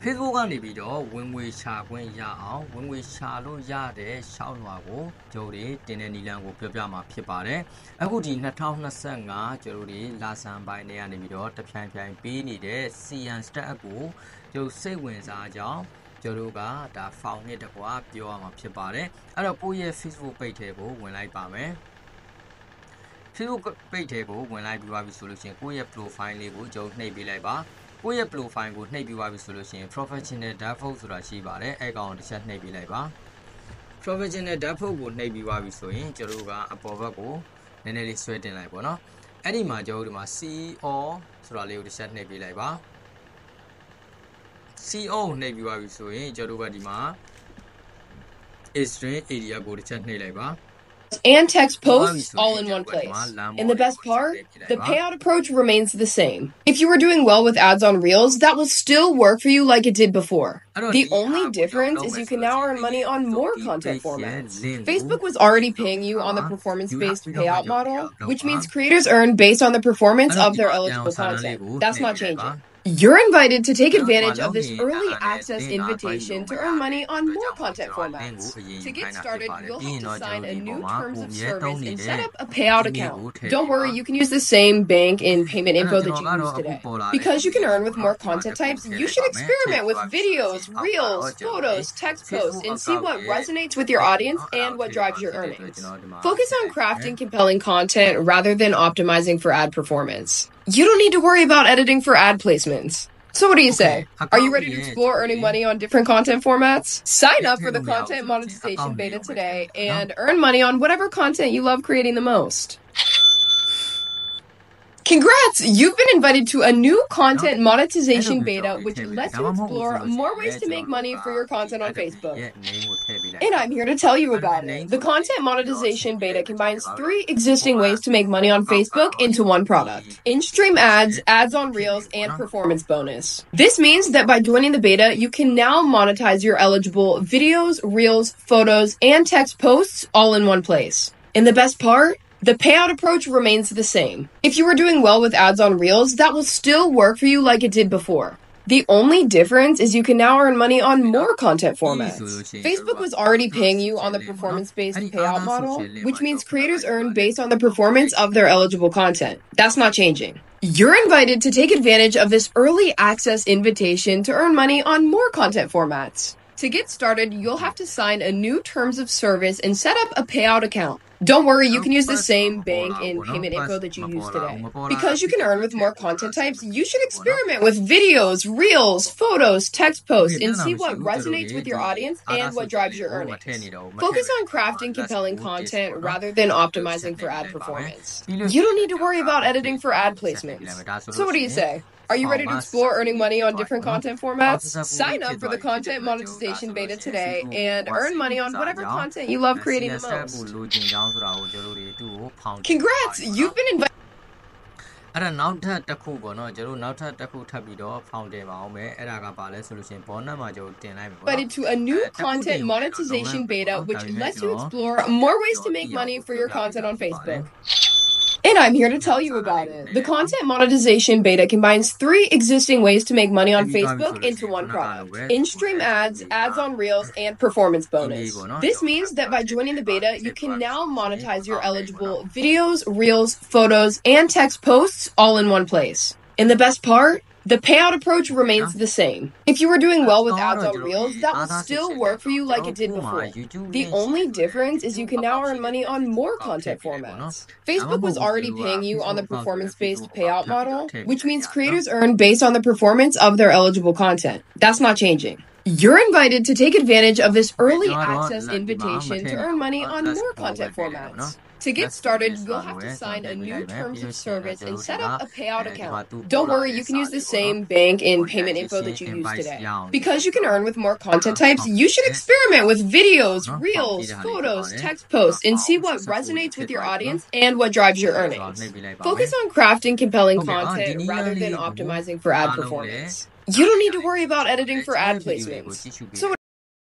Facebook ကနေပြီးတော့ဝင်ငွေရှာခွင့်ရအောင်ဝင်ငွေရှာလို့ရတဲ့ရှောက်လွှာကိုကျိုးတွေတင်တဲ့နည်းလမ်းကိုပြောပြမှာဖြစ်ပါတယ်။အခုဒီ2025ကျိုးတွေလာဆန်ပိုင်းတွေကနေပြီးတော့တဖြိုင်ဖြိုင်ပေးနေတဲ့ CN Stat App ကိုကျိုးစိတ်ဝင်စားကြောင်းကျိုးတို့ကဒါ file နဲ့တကွာပြောရမှာဖြစ်ပါတယ်။အဲ့တော့ကိုယ့်ရဲ့ Facebook page ထဲကိုဝင်လိုက်ပါမယ်။ Facebook page ထဲကိုဝင်လိုက်ပြီးပါပြီဆိုလို့ရှိရင်ကိုယ့်ရဲ့ profile လေးကိုကျိုးနှိပ်ပေးလိုက်ပါကိုယ့်ရဲ့ profile ကိုနှိပ်ပြီးသွားပြီဆိုလို့ရှိရင် professional default ဆိုတာရှိပါတယ်အဲကောင်တစ်ချက်နှိပ်ပေးလိုက်ပါ professional default ကိုနှိပ်ပြီးသွားပြီဆိုရင်ကျွန်တော်တို့ကအပေါ်ဘက်ကိုနည်းနည်းလေးဆွဲတင်လိုက်ပေါ့နော်အဲ့ဒီမှာကျွန်တော်တို့ဒီမှာ CO ဆိုတာလေးကိုတစ်ချက်နှိပ်ပေးလိုက်ပါ CO ကိုနှိပ်ပြီးသွားပြီဆိုရင်ကျွန်တော်တို့ကဒီမှာ string area ကိုတစ်ချက်နှိပ်လိုက်ပါ and text posts all in one place. And the best part, the payout approach remains the same. If you were doing well with ads on Reels, that will still work for you like it did before. The only difference is you can now earn money on more content formats. Facebook was already paying you on the performance-based payout model, which means creators earn based on the performance of their eligible content. That's not changing. You're invited to take advantage of this early access invitation to earn money on more content formats. To get started, you'll have to sign a new terms of service and set up a payout account. Don't worry, you can use the same bank and payment info that you use today. Because you can earn with more content types, you should experiment with videos, reels, photos, text posts, and see what resonates with your audience and what drives your earnings. Focus on crafting compelling content rather than optimizing for ad performance. You don't need to worry about editing for ad placements. So what do you say? Are you ready to explore earning money on different content formats? Sign up for the content monetization beta today and earn money on whatever content you love creating the most. Congrats! You've been invited to a new content monetization beta which lets you explore more ways to make money for your content on Facebook. And I'm here to tell you about it. The content monetization beta combines 3 existing ways to make money on Facebook into one product. In-stream ads, ads on Reels, and performance bonus. This means that by joining the beta, you can now monetize your eligible videos, reels, photos, and text posts all in one place. And the best part? The payout approach remains the same. If you were doing well with ads on Reels, that will still work for you like it did before. The only difference is you can now earn money on more content formats. Facebook was already paying you on the performance-based payout model, which means creators earn based on the performance of their eligible content. That's not changing. You're invited to take advantage of this early access invitation to earn money on more content formats. To get started, you'll have to sign a new terms of service and set up a payout account. Don't worry, you can use the same bank and payment info that you use today. Because you can earn with more content types, you should experiment with videos, reels, photos, text posts, and see what resonates with your audience and what drives your earnings. Focus on crafting compelling content rather than optimizing for ad performance. You don't need to worry about editing for ad placements. So what do you say? Are you ready to explore earning money on different content formats? Sign up for the content monetization beta today and earn money on whatever content you love creating the most. Congrats! You've been invited. အဲ့ဒါနောက်ထပ်တစ်ခုပေါ့နော်ကျွန်တော်နောက်ထပ်တစ်ခုထပ်ပြီးတော့ found တင်ပါအောင်မယ်အဲ့ဒါကပါလဲဆိုလို့ရှိရင် bonus မှာကျွန်တော်တင်လိုက်မယ်ပေါ့နော် Invited to a new content monetization beta which lets you explore more ways to make money for your content on Facebook. And I'm here to tell you about it. The content monetization beta combines 3 existing ways to make money on Facebook into one product. In-stream ads, ads on Reels, and performance bonus. This means that by joining the beta, you can now monetize your eligible videos, reels, photos, and text posts all in one place. And the best part? The payout approach remains the same. If you were doing well with ads on Reels, that will still work for you like it did before. The only difference is you can now earn money on more content formats. Facebook was already paying you on the performance-based payout model, which means creators earn based on the performance of their eligible content. That's not changing. You're invited to take advantage of this early access invitation to earn money on more content formats. To get started, you'll have to sign a new terms of service and set up a payout account. Don't worry, you can use the same bank and payment info that you use today. Because you can earn with more content types, you should experiment with videos, reels, photos, text posts, and see what resonates with your audience and what drives your earnings. Focus on crafting compelling content rather than optimizing for ad performance. You don't need to worry about editing for ad placements. So